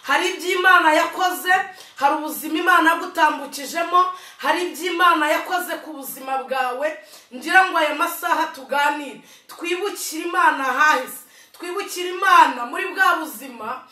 hari iby'Imana yakoze, hari ubuzima Imana yagutambukijemo, hari iby'Imana yakoze ku buzima bwawe. Ngira ngo aya masaha tuganire, twibukire Imana ahahise, twibukire Imana muri bwa buzima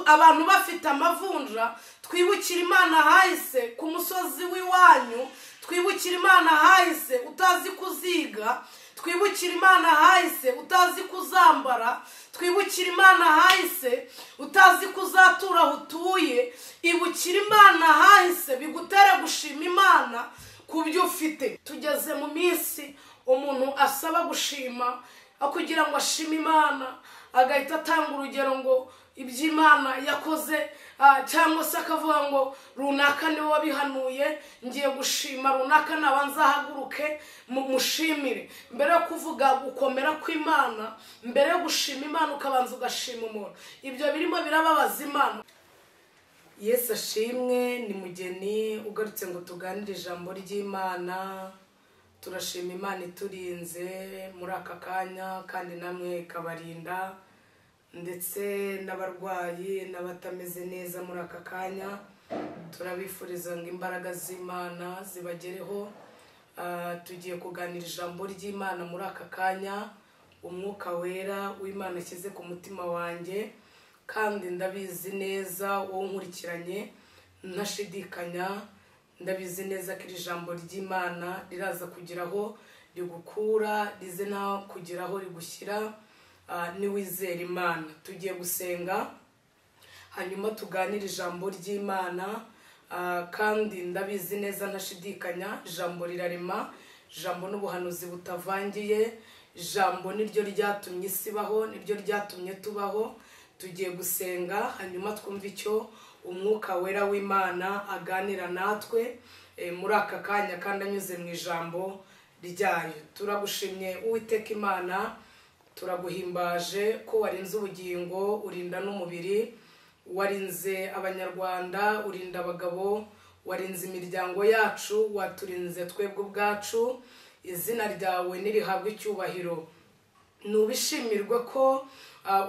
abantu bafite amavunja, twibukire Imana ahahise ku musozi w'iwanyu, twibukire Imana ahahise utazi kuziga, twibukire Imana ahahise utazi kuzambara, twibukire Imana ahahise utazi kuzatura aho utuye. Ibukire Imana ahahise bigutere gushima Imana ku byo ufite. Tugeze mu minsi umuntu asaba gushima, kugira ngo ashime Imana agahita atanga urugero ngo iby'Imana yakoze, cyangwa se akavuga ngo runaka niwe wabihanuye, ngiye gushima runaka nabanza haguruke mushimire. Mbere yo kuvuga gukomera kw'Imana, mbere yo gushima Imana ukabanza ugashima umuntu, ibyo birimo birababaza Imana. Yesu ashimwe. Ni Mugeni ugarutse ngo tuganire ijambo ry'Imana. Turashima Imana iturinze muri aka kanya, kandi namwe ikabarinda, ndetse n'abarwayi n'abatameze neza muri aka kanya. Turabifuriza ngo imbaraga z'Imana zibagereho. Tugiye kuganira ijambo ry'Imana muri aka kanya. Umwuka wera w'Imana ashyize ku mutima wanjye, kandi ndabizi neza wowe unkurikiranye ntashidikanya, ndabizi neza ko iri jambo ry'Imana riraza kugiraho rigukura, rize naho kugiraho rigushyira niwizera Imana. Tugiye gusenga hanyuma tuganire ijambo ry'Imana, kandi ndabizi neza ntashidikanya ijambo rirarema, ijambo n'ubuhanuzi butavangiye, ijambo niryo ryatumye isi ibaho, niryo ryatumye tubaho. Tugiye gusenga hanyuma twumve icyo umwuka wera w'Imana aganira natwe muri aka kanya, kandi anyuze mu ijambo ryayo. Turagushimye Uwiteka Imana, turaguhimbaje ko warinze ubugingo, urinda n'umubiri, warinze abanyarwanda, urinda abagabo, warinze imiryango yacu, waturinze twebwe ubwacu. Izina ryawe nirihabwe icyubahiro. Nubishimirwe ko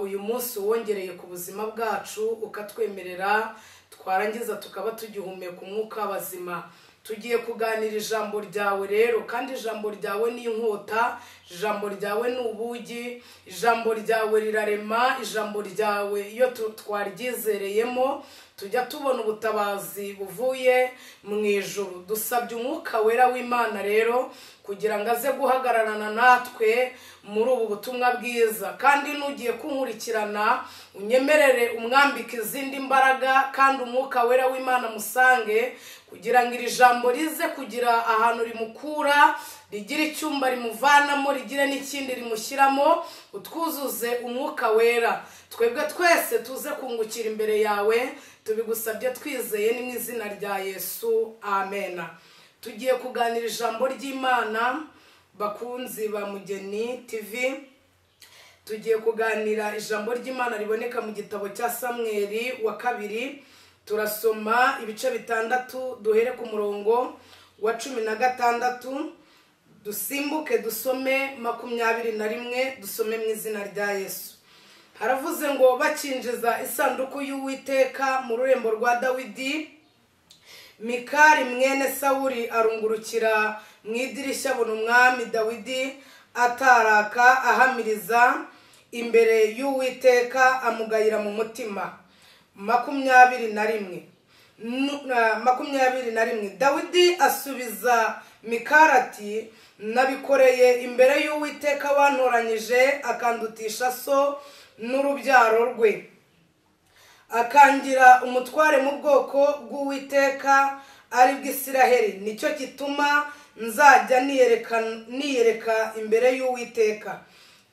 uyu munsi wongereye ku buzima bwacu, ukatwemerera twarangiza tukaba tugihumeka umwuka w'abazima. Tugiye kuganira ijambo ryawe rero, kandi ijambo ryawe ni inkota, ijambo ryawe ni ubugi, ijambo ryawe rirarema, ijambo ryawe iyo twaryizereyemo tujya tubona ubutabazi buvuye mu ijuru. Dusabye umwuka wera w'Imana rero kugira ngo aze guhagararana natwe muri ubu butumwa bwiza, kandi nugiye kunkurikirana unyemerere umwambike izindi mbaraga, kandi umwuka wera w'Imana musange kugira ngo iri jambo rize kugira ahantu rimukura, rigire icyumba rimuvanamo, rigire n'ikindi rimushyiramo. Utwuzuze umwuka wera, twebwe twese tuze kungukira imbere yawe, tubigusabye twizeye ni mu izina rya Yesu, amen. Tugiye kuganira ijambo ry'Imana, bakunzi ba Mugeni TV. Tugiye kuganira ijambo ry'Imana riboneka mu gitabo cya Samweli wa 2. Turasoma ibice 6, duhere ku murongo wa 16, dusimbuke dusome 21, dusome mu izina rya Yesu. Haravuze ngo bakinjiza isanduku y'Uwiteka mu rurembo rwa Dawidi, Mikali mwene Sawuli arungurukira mu idirishya abona umwami Dawidi ataraka ahamiriza imbere y'Uwiteka, amugayira mu mutima. 21. Dawidi asubiza Mikali ati, nabikoreye imbere y'Uwiteka wantoranyije akandutisha so n'urubyaro rwe, akangira umutware mu bwoko bw'Uwiteka ari bw'Isiraheli. Nicyo gituma nzajya niyereka imbere y'Uwiteka,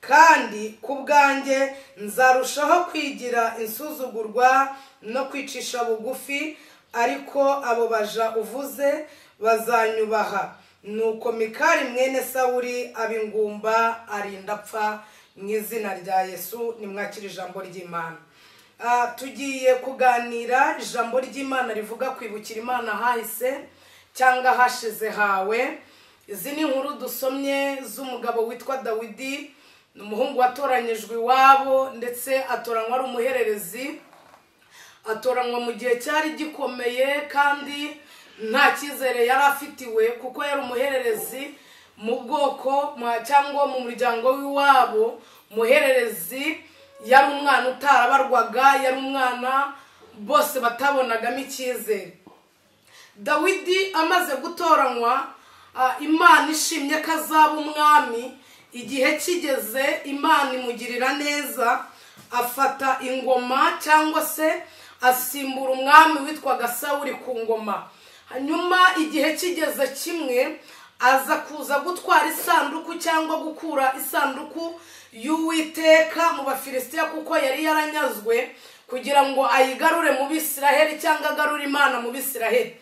kandi ku bwanjye nzarushaho kwigira insuzugurwa no kwicisha bugufi, ariko abo baja uvuze bazanyubaha. Nuko Mikali mwene Sawuli abingumba arinda apfa. Mu izina rya Yesu nimwakira ijambo ry'Imana. Tugiye kuganira ijambo ry'Imana rivuga kwibukira Imana ahahise cyangwa hashize hawe. Izi ni inkuru dusomye z'umugabo witwa Dawidi, umuhungu watoranyijwe iwabo, ndetse atoranywa ari umuhererezi. atoranywa mu gihe cyari gikomeye kandi nta cyizere yari afitiwe, kuko yari umuhererezi mu bwoko cyangwa mu muryango w'iwabo. Umuhererezi yari umwana utarabarwaga, yari umwana bose batabonagamo icyizere. Dawidi amaze gutoranywa, Imana ishimye ko azaba umwami, igihe kigeze Imana imugirira neza, afata ingoma cyangwa se asimbura umwami witwaga Sawuli ku ngoma. Hanyuma igihe kigeze kimwe aza kuza gutwara isanduku cyangwa gukura isanduku y'Uwiteka mu Bafilisitiya, kuko yari yaranyazwe, kugira ngo ayigarure mu Bisiraheli cyangwa agarure Imana mu Bisiraheli.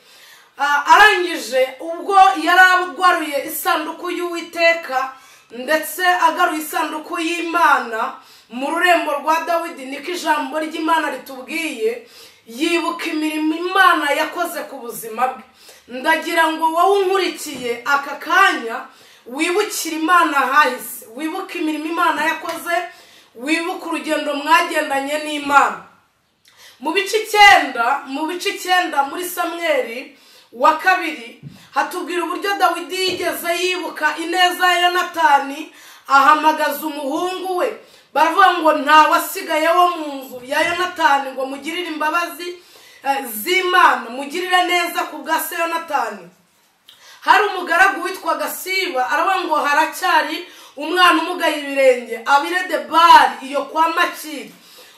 Arangije ubwo yari agwaruye isanduku y'Uwiteka ndetse agaruye isanduku y'Imana mu rurembo rwa Dawidi, niko ijambo ry'Imana ritubwiye, yibuka imirimo Imana yakoze ku buzima bwe. Ndagira ngo wowe unkurikiye aka kanya wibukire Imana ahahise, wibuka imirimo Imana yakoze, wibuka urugendo mwagendanye n'Imana. Mu bice 9 muri Samweli wa kabiri hatubwira uburyo Dawidi yigeze yibuka ineza ya Yonatani, ahamagaza umuhungu we. Baravuga ngo nta wasigaye wo mu nzu ya Yonatani ngo mugirire imbabazi z'Imana, mugirire neza ku bwa se Yonatani. Hari umugaragu witwaga Siba, aravuga ngo haracyari umwana umugaye ibirenge, abirede Bari iyo kwa Makiri.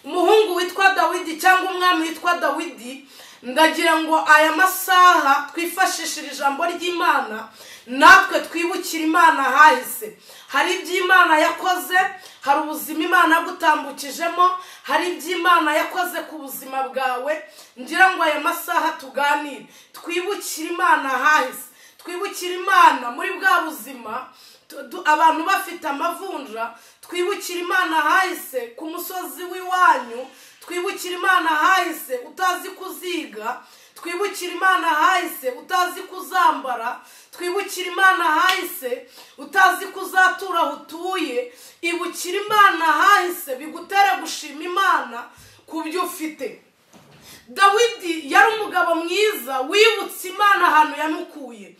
Umuhungu witwa Dawidi cyangwa umwami witwa Dawidi, ndagira ngo aya masaha twifashishire ijambo ry'Imana, natwe twibukire Imana ahahise. Hari iby'Imana yakoze, hari ubuzima Imana yagutambukijemo, hari iby'Imana yakoze ku buzima bwawe. Ngira ngo aya masaha tuganire, twibukire Imana ahahise, twibukire Imana muri bwa buzima abantu bafite amavunja, twibukire Imana ahahise ku musozi w'iwanyu, twibukire Imana ahahise utazi kuziga, twibukire Imana ahahise utazi kuzambara, twibukire Imana ahahise utazi kuzatura aho utuye. Ibukire Imana ahahise bigutere gushima Imana ku byo ufite. Dawidi yari umugabo mwiza wibutse Imana ahantu yamukuye.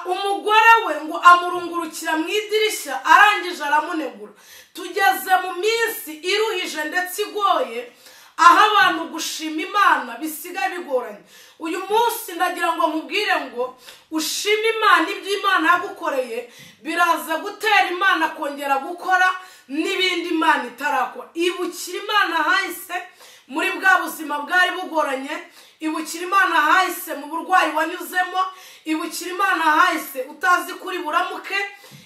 Umugore we ngo amurungurukira mu idirishya, arangije aramunegura. Tugeze mu minsi iruhije ndetse igoye, aho abantu gushima Imana bisigaye bigoranye. Uyu munsi ndagira ngo nkubwire ngo ushime Imana ibyo Imana yagukoreye, biraza gutera Imana kongera gukora n'ibindi Imana itarakora. Ibukire Imana ahahise muri bwa buzima bwari bugoranye, ibukire Imana ahahise mu burwayi wanyuzemo, ibukire Imana ahahise utazi kuri buramuke,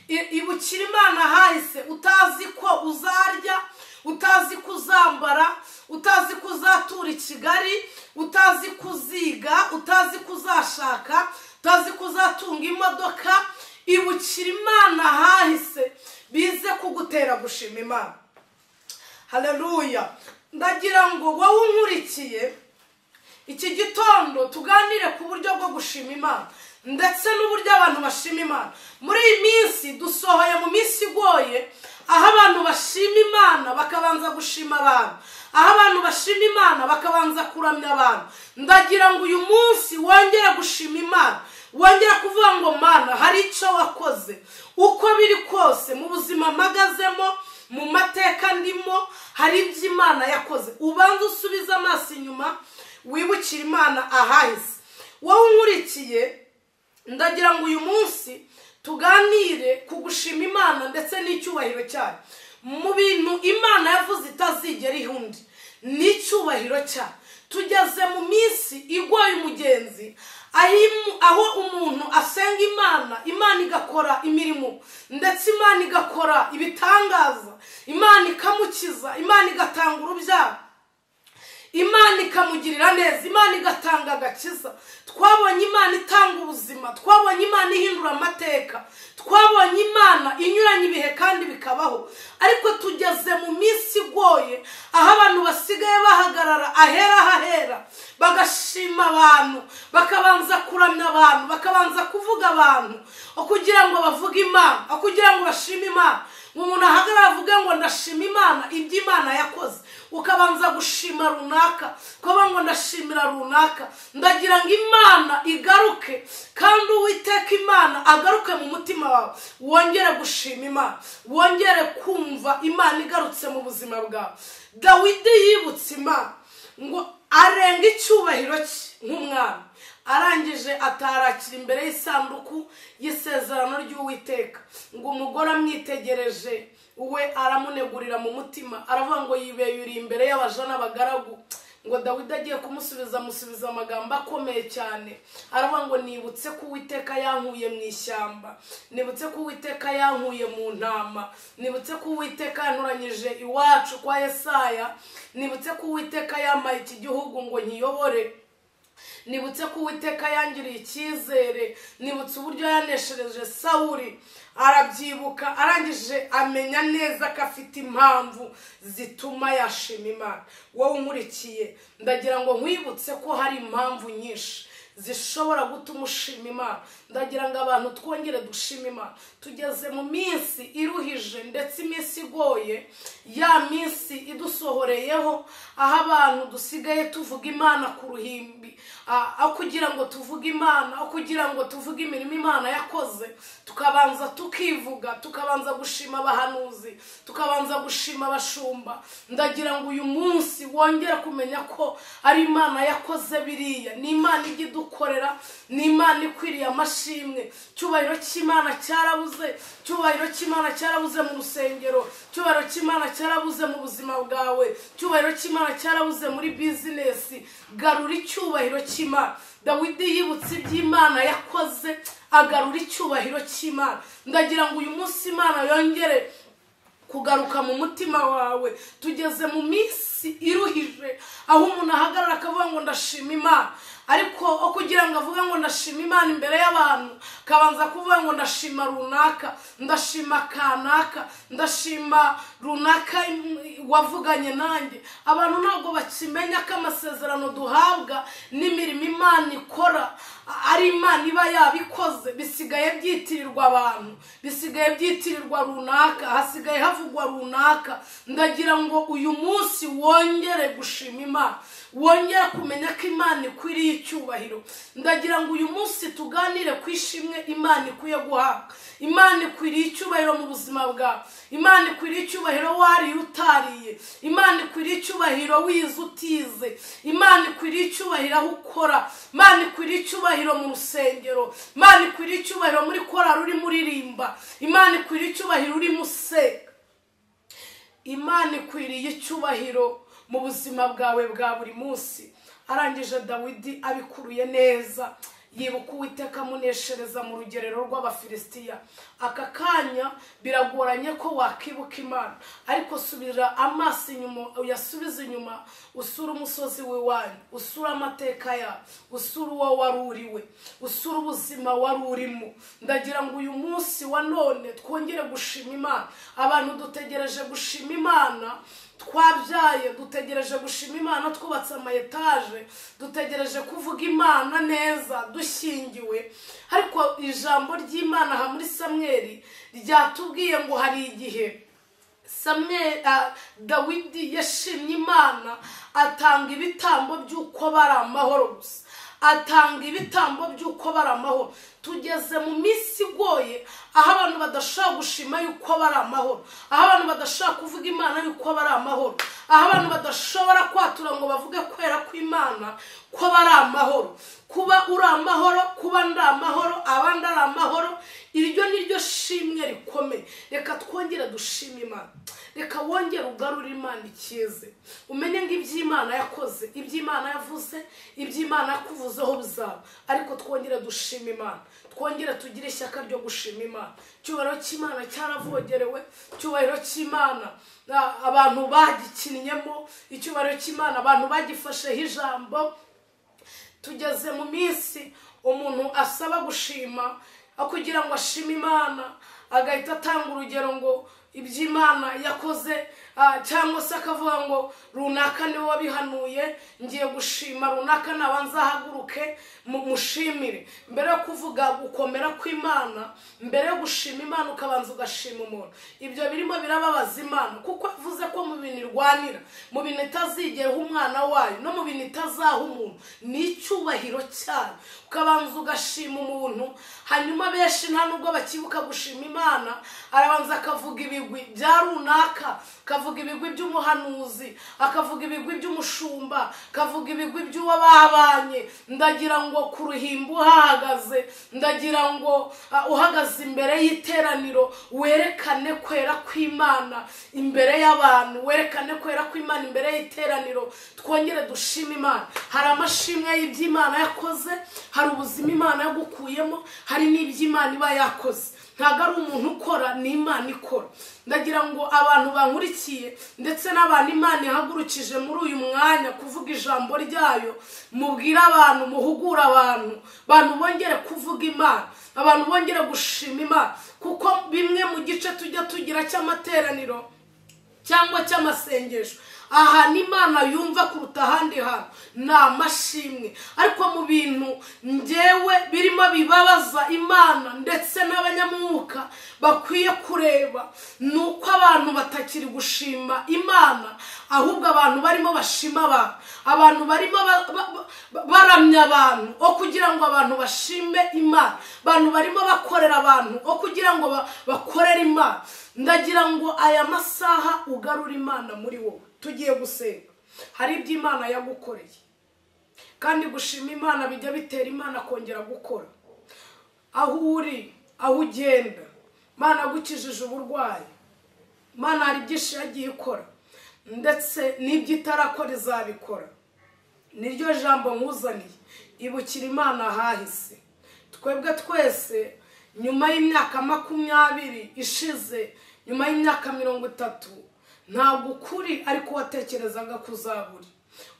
ibukire Imana ahahise utazi ko uzarya, utazi kuzambara, utazi kuzatura i Kigali, utazi kuziga, utazi kuzashaka, utazi kuzatunga imodoka. Ibukire Imana ahahise bize kugutera gushima Imana. Haleluya. Ndagira ngo wowe unkurikiye iki gitondo tuganire ku buryo bwo gushima Imana ndetse n'uburyo abantu bashima Imana. Muri iyi minsi dusohoye mu minsi igoye, aho abantu bashima Imana bakabanza gushima abantu, aho abantu bashima Imana bakabanza kuramya abantu. Ndagira ngo uyu munsi wongere gushima Imana, wongere kuvuga ngo Mana hari icyo wakoze. Uko biri kose mu buzima mpagazemo, mu mateka ndimo, hari ibyo Imana yakoze. Ubanza usubiza amaso inyuma, wibukire Imana ahahise. Wowe unkurikiye, ndagira ngo uyu munsi tuganire ku gushima Imana ndetse n'icyubahiro cyayo. Mu bintu Imana yavuze itazigera ihundi n'icyubahiro cyayo. Tugeze mu minsi igoye umugenzi, aho umuntu asenga Imana, Imana igakora imirimo ndetse Imana igakora ibitangaza, Imana ikamukiza, Imana igatanga urubyaro, Imana ikamugirira neza, Imana igatanga agakiza. Twabonye Imana itanga ubuzima, twabonye Imana ihindura amateka, twabonye Imana inyuranye ibihe kandi bikabaho. Ariko tugeze mu minsi igoye, aho abantu basigaye bahagarara ahera bagashima abantu, bakabanza kuramya abantu, bakabanza kuvuga abantu, kugira ngo bavuge Imana, kugira ngo bashime Imana. umuntu ahagarara avuge ngo ndashima Imana iby'Imana yakoze, ukabanza gushima runaka, ukavuga ngo ndashimira runaka. Ndagira ngo Imana igaruke kandi Uwiteka Imana agaruke mu mutima wawe, wongere gushima Imana, wongere kumva Imana igarutse mu buzima bwawe. Dawidi yibutse Imana ngo arenga icyubahiro cye nk'umwami, arangije atarakira imbere y'isanduku y'isezerano ry'Uwiteka, ngo umugore amwitegereje we aramunegurira mu mutima, aravuga ngo yibeyuriye imbere y'abaja n'abagaragu. Ngo Dawidi agiye amusubiza amagambo akomeye cyane, aravuga ngo nibutse ko Uwiteka yankuye mu ishyamba, nibutse ko Uwiteka yankuye mu ntama, nibutse ko Uwiteka yanturanyije iwacu kwa Yesaya, nibutse ko Uwiteka yamaye iki gihugu ngo nkiyobore, nibutse ko Uwiteka yangiriye icyizere, nibutse uburyo yaneshereje Sawuli. Arabyibuka, arangije amenya neza ko afite impamvu zituma yashima Imana. Wowe umurikiye, ndagira ngo nkwibutse ko hari impamvu nyinshi zishobora gutuma ushima Imana. Ndagira ngo abantu twongere dushima Imana. Tugeze mu minsi iruhije ndetse iminsi igoye, ya minsi idusohoreyeho, aho abantu dusigaye tuvuga Imana ku ruhimbi, aho kugira ngo tuvuge Imana, aho kugira ngo tuvuge imirimo Imana yakoze, tukabanza tukivuga, tukabanza gushima abahanuzi, tukabanza gushima abashumba. Ndagira ngo uyu munsi wongere kumenya ko ari Imana yakoze biriya, ni Imana igidukorera, ni Imana ikwiriye amashimwe. Cyubahiro cy'Imana cyarabuze, cyubahiro cy'Imana cyarabuze mu rusengero, cyubahiro cy'Imana cyarabuze mu buzima bwawe, cyubahiro cy'Imana cyarabuze muri business. Garura icyubahiro cy'Imana. Dawidi yibutse iby'Imana yakoze, agarura icyubahiro cy'Imana. Ndagira ngo uyu munsi Imana yongere kugaruka mu mutima wawe. Tugeze mu minsi iruhije, aho umuntu ahagarara akavuga ngo ndashima Imana, ariko kugira ngo avuge ngo ndashima Imana imbere y'abantu, kabanza kuvuga ngo ndashima runaka, ndashima kanaka, ndashima runaka wavuganye nanjye. Abantu ntabwo bakimenya ko amasezerano duhabwa n'imirimo Imana ikora ari Imana iba yabikoze. Bisigaye byitirirwa abantu, bisigaye byitirirwa runaka, hasigaye havugwa runaka. Ndagira ngo uyu munsi wongere gushima Imana, wongere kumenya ko Imana ikwiriye icyubahiro. Ndagira ngo uyu munsi tuganire ku ishimwe Imana ikwiye guhabwa. Imana ikwiriye icyubahiro mu buzima bwawe, Imana ikwiriye icyubahiro wariye utariye, Imana ikwiriye icyubahiro wize utize, Imana ikwiriye icyubahiro aho ukora, Imana ikwiriye icyubahiro mu rusengero, Imana ikwiriye icyubahiro muri korali uri muririmba, Imana ikwiriye icyubahiro uri museka, Imana ikwiriye icyubahiro mu buzima bwawe bwa buri munsi. Arangije Dawidi abikuruye neza, yibuka Uwiteka amuneshereza mu rugerero rw'Abafilisitiya. Aka kanya biragoranye ko wakibuka Imana, ariko subira amaso inyuma, uyasubize inyuma, usura umusozi w'iwanyu, usura amateka yawe, usura uwo wari uriwe, usura ubuzima wari urimo. Ndagira ngo uyu munsi wa none twongere gushima Imana. Abantu dutegereje gushima Imana, twabyaye dutegereje gushima Imana, twubatse amayetaje dutegereje kuvuga Imana neza, dushyingiwe. Ariko ijambo ry'Imana aha muri Samweli ryatubwiye ngo hari igihe Dawidi yashimye Imana, atanga ibitambo by'uko bari amahoro gusa, atanga ibitambo by'uko bari amahoro. Tugeze mu minsi igoye, aho abantu badashaka gushima yuko bari amahoro, aho abantu badashaka kuvuga Imana yuko bari amahoro, aho abantu badashobora kwatura ngo bavuge kwera kw'Imana ko bari amahoro. Kuba uri amahoro, kuba ndi amahoro, abandi ari amahoro, iryo niryo shimwe rikomeye. Reka twongere dushime Imana, reka wongere ugarure Imana ikize, umenye ngo iby'Imana yakoze, iby'Imana yavuze, iby'Imana yakuvuzeho bizaba. Ariko twongere dushime Imana, twongere tugire ishyaka ryo gushima Imana. Cyubahiro cy'Imana cyaravogerewe, cyubahiro cy'Imana abantu bagikinyemo, icyubahiro cy'Imana abantu bagifasheho ijambo. Tugeze mu minsi umuntu asaba gushima, kugira ngo ashime Imana agahita atanga urugero ngo iby'Imana yakoze, cyangwa se akavuga ngo runaka niwe wabihanuye, ngiye gushima runaka nabanza haguruke mushimire. Mbere yo kuvuga gukomera kw'Imana, mbere yo gushima Imana ukabanza ugashima umuntu, ibyo birimo birababaza Imana, kuko avuze ko mu bintu irwanira, mu bintu itazigeraho umwana wayo, no mu bintu itazaha umuntu, ni icyubahiro cyayo. Ukabanza ugashima umuntu, hanyuma benshi nta nubwo bakibuka gushima Imana, arabanza akavuga ibigwi bya runaka, akavuga ibigwi by'umuhanuzi, akavuga ibigwi by'umushumba, akavuga ibigwi by'uwo babanye. Ndagira ngo ku ruhimbo uhahagaze, ndagira ngo uhagaze imbere y'iteraniro werekane kwera kw'Imana imbere y'abantu, werekane kwera kw'Imana imbere y'iteraniro. Twongere dushima Imana. Hari amashimwe y'iby'Imana yakoze, hari ubuzima Imana yagukuyemo, hari n'iby'Imana iba yakoze. Ntabwo ari umuntu ukora, ni Imana ikora. Ndagira ngo abantu bankurikiye ndetse n'abantu Imana ihagurukije muri uyu mwanya kuvuga ijambo ryayo, mubwire abantu, muhugure abantu bongere kuvuga Imana, abantu bongere gushima Imana, kuko bimwe mu gice tujya tugira cy'amateraniro cyangwa cy'amasengesho, aha ni Imana yumva kuruta ahandi hantu, ni amashimwe. Ariko mu bintu njyewe birimo bibabaza Imana ndetse n'abanyamwuka bakwiye kureba, ni uko abantu batakiri gushima Imana, ahubwo abantu barimo bashima abantu barimo baramya abantu o kugira ngo abantu bashime Imana, abantu barimo bakorera abantu o kugira ngo bakorere Imana. Ndagira ngo aya masaha ugarura Imana muri wowe. Tugiye gusenga. Hari iby'Imana yagukoreye, kandi gushima Imana bijya bitera Imana kongera gukora. Aho uri, aho ugenda, Imana agukijije uburwayi, Imana hari byinshi yagiye ikora, ndetse n'ibyo itarakora izabikora. Niryo jambo nkuzaniye. Ibukira Imana ahahise. Twebwe twese nyuma y'imyaka 20 ishize, nyuma y'imyaka 30, ntabwo ukuri ariko watekerezaga kuzaburi.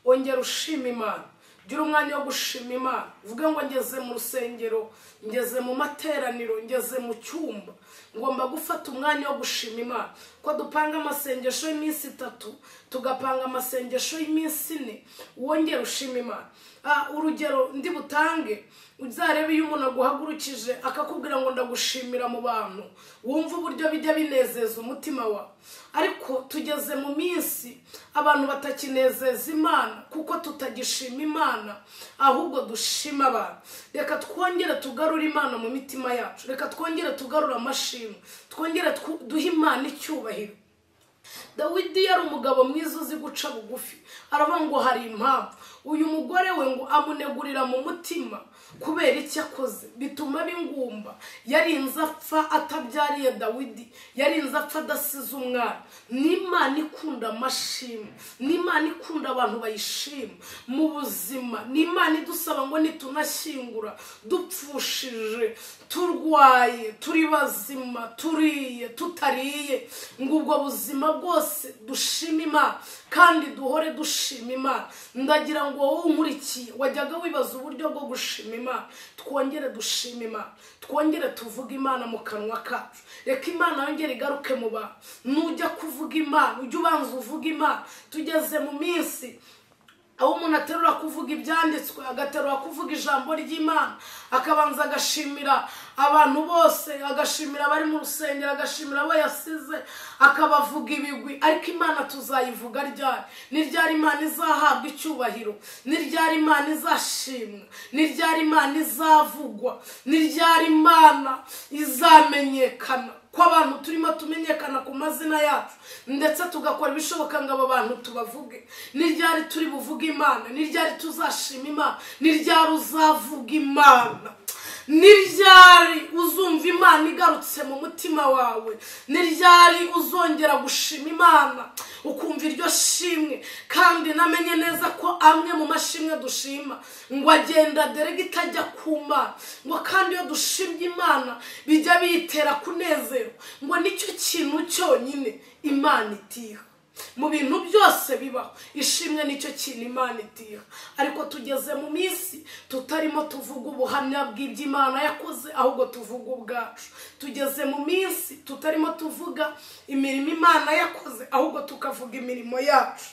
Ongera ushima Imana, gira umwanya wo gushima Imana. Uvuge ngo ngeze mu rusengero, ngeze mu materaniro, ngeze mu cyumba, ngomba gufata umwanya wo gushima Imana. Ko dupanga amasengesho y'iminsi 3, tugapanga amasengesho y'iminsi 4, wongera ushima Imana. Urugero ndi butange, uzarebe iyo umuntu aguhagurukije akakubwira ngo ndagushimira mu bantu, wumva uburyo bijya binezeza umutima wawe. Ariko tugeze mu minsi abantu batakinezeza Imana, kuko tutagishima Imana, ahubwo dushima abantu. Reka twongere tugarura Imana mu mitima yacu, reka twongere tugarura amashimwe, twongere duhe Imana icyubahiro. Dawidi yari umugabo mwiza uzi guca bugufi. Aravuga ngo hari impamvu. Uyu mugore we ngo amunegurira mu mutima kubera icyo akoze, bituma bingumba. Yarinze apfa atabyariye Dawidi, yarinze apfa adasize umwana. Ni Imana ikunda amashimwe, ni Imana ikunda abantu bayishima mu buzima. Ni Imana idusaba ngo nitunashyingura dupfushije, turwaye, turi bazima, turiye, tutariye, ngo ubwo buzima bwose dushima Imana kandi duhore dushima Imana. Ndagira ngo wowe unkurikiye wajyaga wibaza uburyo bwo gushima Imana, twongere dushima Imana, twongere tuvuge Imana mu kanwa kacu. Reka Imana yongere igaruke mu bantu. Nujya kuvuga Imana, ujye ubanza uvuga Imana. Tugeze mu minsi aho umuntu aterura kuvuga ibyanditswe, agaterura kuvuga ijambo ry'Imana, akabanza agashimira abantu bose, agashimira abari mu rusengero, agashimira abo yasize, akabavuga ibigwi. Ariko Imana tuzayivuga ryari? Ni ryari Imana izahabwa icyubahiro? Ni ryari Imana izashimwa? Ni ryari Imana izavugwa? Ni ryari Imana izamenyekana? Ko abantu turimo tumenyekana ku mazina yacu, ndetse tugakora ibishoboka ngo abo bantu tubavuge. Ni ryari turi buvuge Imana? Ni ryari tuzashima Imana? Ni ryari uzavuga Imana? Ni ryari uzumva Imana igarutse mu mutima wawe? Ni ryari uzongera gushima Imana ukumva iryo shimwe? Kandi namenye neza ko amwe mu mashimwe dushima ngo agenda derega itajya ku Mana, ngo kandi iyo dushimye Imana bijya bitera kunezerwa, ngo nicyo kintu cyonyine Imana itiha. mu bintu byose bibaho. Ishimwe nicyo kintu Imana itiha. Ariko tugeze mu minsi tutarimo tuvuga ubuhamya bw'iby'Imana yakoze, ahubwo tuvuga ubwacu. Tugeze mu minsi tutarimo tuvuga imirimo Imana yakoze, ahubwo tukavuga imirimo yacu.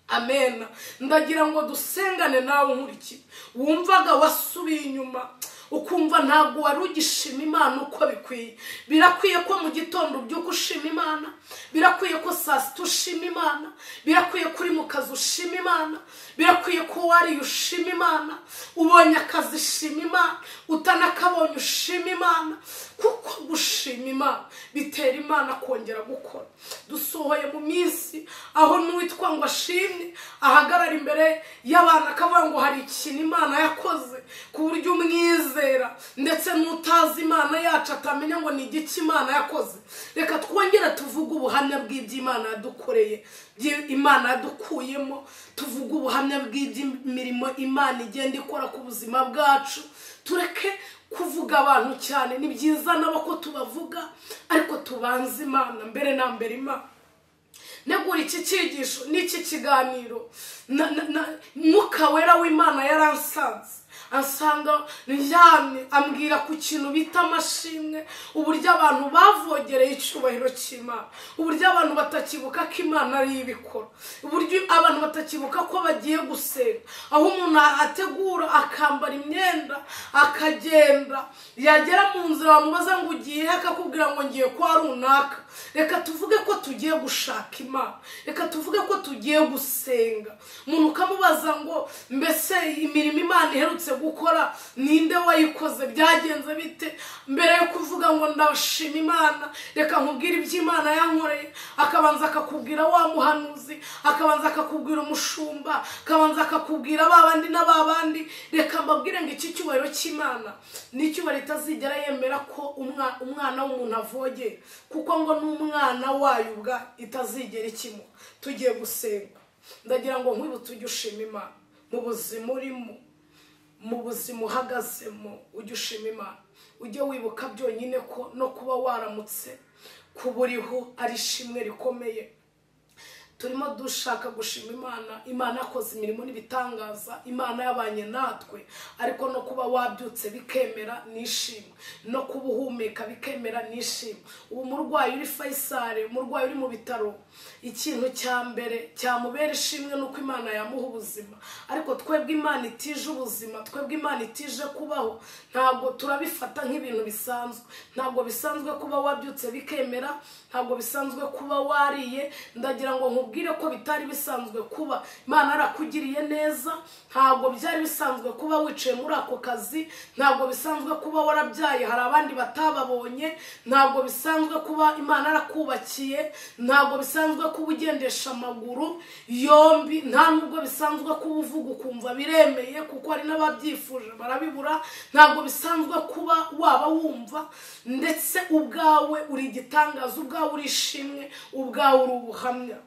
Amen. Ndagira ngo dusengane nawe nkurikiye wumvaga wasubiye inyuma, ukumva ntabwo wari ugishima Imana uko bikwiye. Birakwiye ko mu gitondo ubyuka ushima Imana, birakwiye ko saa sita ushima Imana, birakwiye ko uri mu kazi ushima Imana, birakwiye ko wariye ushima Imana, ubonye akazi ushima Imana, utanakabonye ushima Imana, kuko gushima Imana bitera Imana kongera gukora. Dusohoye mu minsi aho n'uwitwa ngo ashimwe ahagarara imbere y'abantu akavuga ngo hari ikintu Imana yakoze, ku buryo umwizera ndetse n'utazi Imana yacu atamenya ngo ni igiki Imana yakoze. Reka twongere tuvuge ubuhamya bw'iby'Imana yadukoreye, Imana yadukuyemo, tuvuge ubuhamya bw'iby'imirimo Imana igenda ikora ku buzima bwacu. Tureke kuvuga abantu cyane, ni byiza nabo ko tubavuga, ariko tubanze Imana mbere na mbere. Imana negura iki cyigisho n'iki kiganiro, Mwuka Wera w'Imana yaransanze, ansanga ndyamye ambwira ku kintu bita amashimwe, uburyo abantu bavogereye icyubahiro cy'Imana, uburyo abantu batakibuka ko Imana ari ibikora, uburyo abantu batakibuka ko bagiye gusenga. Aho umuntu ategura akambara imyenda akagenda, yagera mu nzira wamubaza ngo ugiye, akakubwira ngo ngiye kwa runaka. Reka tuvuge ko tugiye gushaka Imana, reka tuvuge ko tugiye gusenga. Umuntu ukamubaza ngo mbese imirimo Imana iherutse gukora ninde wayikoze, byagenze bite? Mbere yo kuvuga ngo ndashima Imana, reka nkubwire iby'Imana yankoreye, akabanza akakubwira wa muhanuzi, akabanza akakubwira umushumba, akabanza akakubwira babandi n'ababandi. Reka mbabwire ngo iki cyubahiro cy'Imana ni icyubahiro itazigera yemera ko umwana w'umuntu avogera, kuko ngo n'umwana wayo ubwa itazigera ikimuha. Tugiye gusenga, ndagira ngo nkwibutse ujye ushima Imana mu buzima urimo, mu buzima uhagazemo. Ujye ushima Imana, ujye wibuka byonyine ko no kuba waramutse kuba uriho ari ishimwe rikomeye. Turimo dushaka gushima Imana. Imana yakoze imirimo n'ibitangaza, Imana yabanye natwe, ariko no kuba wabyutse bikemera nishimwe, no kuba uhumeka bikemera nishimwe. Ubu murwayi uri Faisal, murwayi uri mu bitaro, ikintu cya mbere cyamubera ishimwe nuko Imana yamuha ubuzima. Ariko twebwe Imana itije ubuzima, twebwe Imana itije kubaho, ntabwo turabifata nk'ibintu bisanzwe. Ntabwo bisanzwe kuba wabyutse bikemera, ntabwo bisanzwe kuba wariye. Ndagira ngo nkubwire ko bitari bisanzwe kuba Imana arakugiriye neza, ntabwo byari bisanzwe kuba wicaye muri ako kazi, ntabwo bisanzwe kuba warabyaye hari abandi batababonye, ntabwo bisanzwe kuba Imana arakubakiye, ntabwo bisanzwe kuba ugendesha amaguru yombi, nta nubwo bisanzwe kuba uvuga ukumva biremeye, kuko hari n'ababyifuje barabibura. Ntabwo bisanzwe kuba waba wumva, ndetse ubwawe uri igitangaza, ubwawe uri ishimwe, ubwawe uri ubuhamya.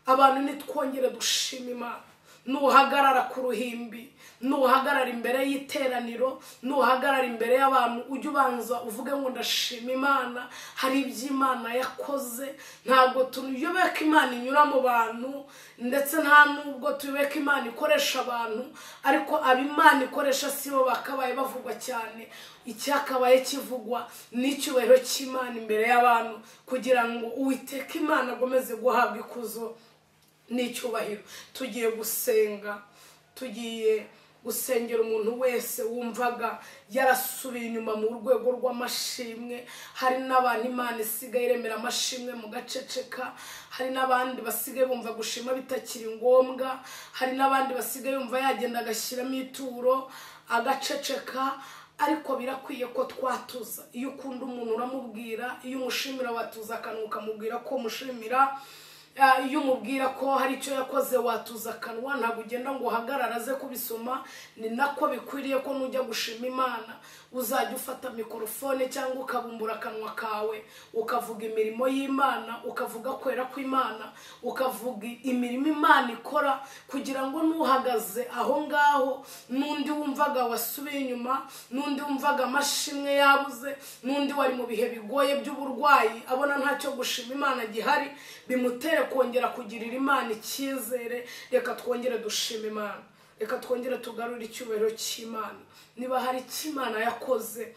Abantu nitwongere dushima Imana. Nuhagarara ku ruhimbi, nuhagarara imbere y'iteraniro, nuhagarara imbere y'abantu, ujye ubanza uvuge ngo ndashima Imana, hari iby'Imana yakoze. Ntabwo tuyobeka Imana inyura mu bantu, ndetse nta nubwo tuyobeka Imana ikoresha abantu, ariko ab'Imana ikoresha sibo bakabaye bavugwa cyane. Icyakabaye kivugwa n'icyubahiro cy'Imana imbere y'abantu, kugira ngo Uwiteka Imana agomeze guhabwa ikuzo n'icyubahiro. Tugiye gusenga, tugiye gusengera umuntu wese wumvaga yarasubiye inyuma mu rwego rw'amashimwe. Hari n'abantu Imana isigaye iremera amashimwe mu gaceceka, hari n'abandi basigaye bumva gushima bitakiri ngombwa, hari n'abandi basigaye bumva yagenda agashyiramo ituro agaceceka. Ariko birakwiye ko twatuza. Iyo ukunda umuntu uramubwira, iyo umushimira watuza akanwa ukamubwira ko umushimira, iyo umubwira ko hari icyo yakoze watuza akanwa, ntabwo ugenda ngo uhagarara aze kubisoma. Ni nako bikwiriye ko nujya gushima Imana uzajya ufata mikrofone cyangwa ukabumbura akanwa kawe ukavuga imirimo y'Imana, ukavuga kwera kw'Imana, ukavuga imirimo Imana ikora, kugira ngo nuhagaze aho ngaho n'undi wumvaga wasubiye inyuma, n'undi wumvaga amashimwe yabuze, n'undi wari mu bihe bigoye by'uburwayi abona ntacyo gushima Imana gihari, bimutere dukeneye kongera kugirira Imana icyizere, reka twongere dushima Imana, reka twongere tugarure icyubahiro cy'Imana. Niba hari icyo Imana yakoze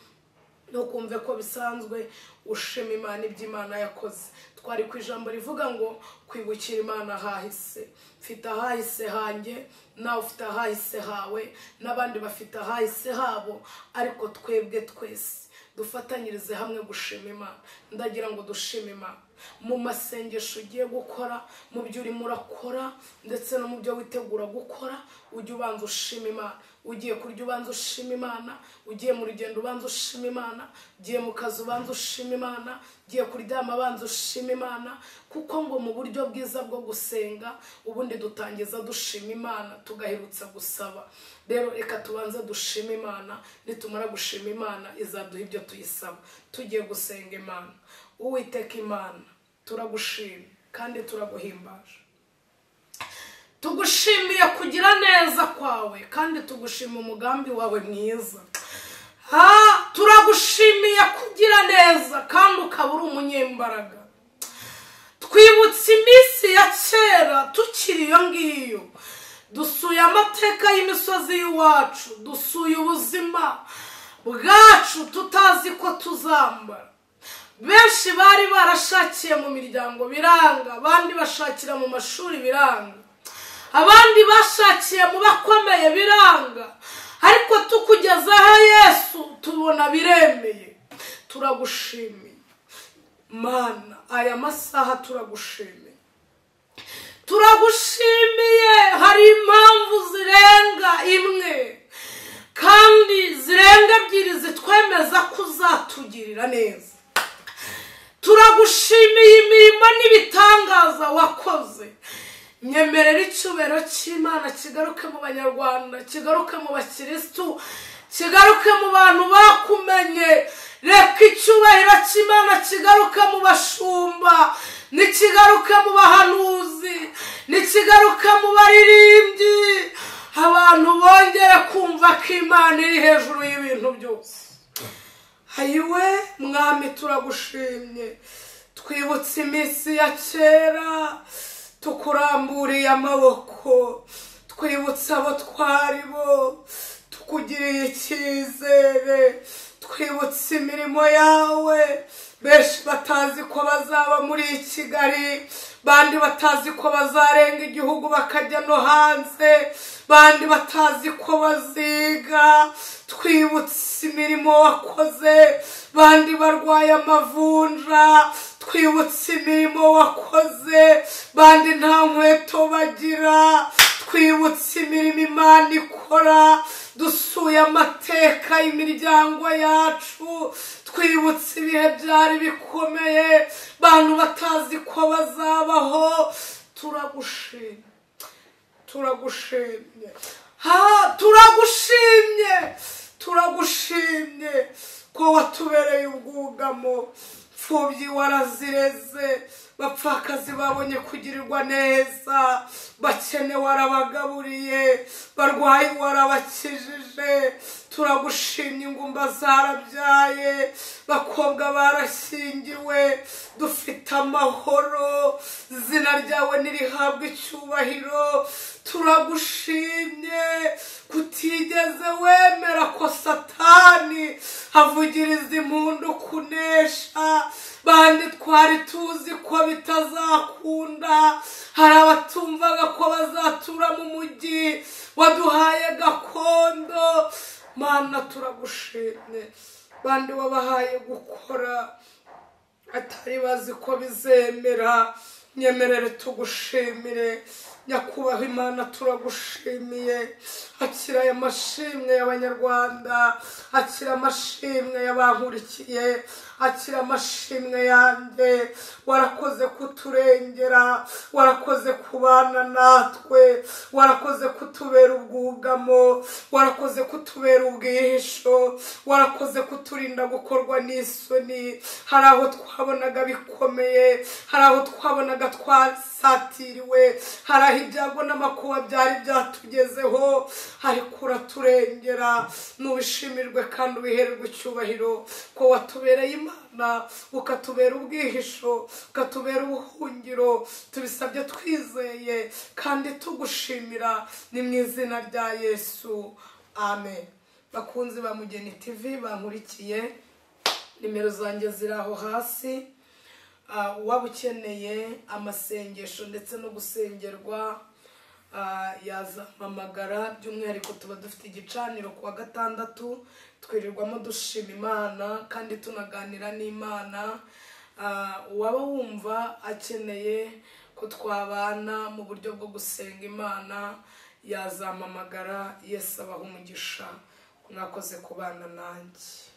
ntukumve ko bisanzwe, ushima Imana iby'Imana yakoze. Twari ku ijambo rivuga ngo kwibukira Imana ahahise. Mfite ahahise hanjye, nawe ufite ahahise hawe, n'abandi bafite ahahise habo, ariko twebwe twese dufatanyirize hamwe gushima Imana. Ndagira ngo dushime Imana mu masengesho ugiye gukora, mu byo urimo urakora, ndetse no mu byo witegura gukora. Ujye ubanza ushima Imana. Ugiye kurya ubanza ushima Imana, ugiye mu rugendo ubanza ushima Imana, ugiye mu kazi ubanza ushima Imana, ugiye kuryama abanza ushima Imana, kuko ngo mu buryo bwiza bwo gusenga ubundi dutangiza dushima Imana tugaherutsa gusaba. Rero reka tubanza dushima Imana, nitumara gushima Imana izaduha ibyo tuyisaba. Tugiye gusenga Imana. Uwiteka Imana, turagushima kandi turaguhimbaje. Tugushimiye kugira neza kwawe kandi tugushima umugambi wawe mwiza. Turagushimiye kugira neza kandi ukaba uri umunyembaraga. Twibutse iminsi ya kera tukiri iyo ngiyo, dusuye amateka y'imisozi y'iwacu, dusuye ubuzima bwacu tutazi ko tuzambara. Benshi bari barashakiye mu miryango biranga, abandi bashakira mu mashuri biranga, abandi bashakiye mu bakomeye biranga, ariko tukugezaho Yesu tubona biremeye. Turagushimiye Mana, aya masaha turagushimiye. Turagushimiye, hari impamvu zirenga imwe kandi zirenga ebyiri zitwemeza kuzatugirira neza. Turagushimiye imirimo n'ibitangaza wakoze. Nyemerera icyubahiro cy'Imana kigaruke mu Banyarwanda, kigaruke mu bakirisitu, kigaruke mu bantu bakumenye. Reka icyubahiro cy'Imana kigaruke mu bashumba, nikigaruke mu bahanuzi, nikigaruke mu baririmbyi. Abantu bongere kumva ko Imana iri hejuru y'ibintu byose. Ayiwe Mwami, turagushimye. Twibutse iminsi ya kera, tukuramburiye amaboko, twibutse abo twari bo, tukugiriye icyizere. Twibutse imirimo yawe, benshi batazi ko bazaba muri Kigali, bandi batazi ko bazarenga igihugu bakajya no hanze, bandi batazi ko baziga. Twibutse imirimo wakoze, bandi barwaye amavunja. Twibutse imirimo wakoze, bandi nta nkweto bagira. Twibutse imirimo Imana ikora, dusuye amateka y'imiryango yacu. Twibutse ibihe byari bikomeye, bantu batazi ko bazabaho. Turagushimye, turagushimye, turagushimye, turagushimye ko watubereye ubwugamo. Imfubyi warazireze, bapfakazi babonye kugirirwa neza, bakene warabagaburiye, barwayi warabakijije. Turagushimye, ingumba zarabyaye, bakobwa barashyingiwe, dufite amahoro. Izina ryawe nirihabwe icyubahiro. Turagushimye kutigeze wemera ko Satani avugiriza impundu kunesha. Bandi twari tuzi ko bitazakunda, hari abatumvaga ko bazatura mu mujyi waduhaye gakondo. Mana, turagushimye. Bandi wabahaye gukora atari bazi ko bizemera. Nyemerere tugushimire. Nyakubahwa Imana, turagushimiye. Akira aya mashimwe y'Abanyarwanda, akira amashimwe y'abankurikiye, akira amashimwe yanjye. Warakoze kuturengera, warakoze kubana natwe, warakoze kutubera ubwugamo, warakoze kutubera ubwihisho, warakoze kuturinda gukorwa n'isoni. Hari aho twabonaga bikomeye, hari aho twabonaga twasatiriwe, hari aho ibyago n'amakuba byari byatugezeho, ariko uraturengera. Nubishimirwe kandi ubihererwe icyubahiro ko watubereye Imana Imana ukatubera ubwihisho ukatubera ubuhungiro tubisabye twizeye kandi tugushimira ni mu izina rya Yesu amen. Bakunzi ba Mugeni TV bankurikiye, nimero zanjye ziraho hasi, waba ukeneye amasengesho ndetse no gusengerwa yazampamagara. By'umwihariko tuba dufite igicaniro kuwa gatandatu twirirwamo dushima Imana kandi tunaganira n'Imana. Waba wumva akeneye ko twabana mu buryo bwo gusenga Imana yazampamagara. Yesu abaha umugisha, mwakoze kubana nanjye.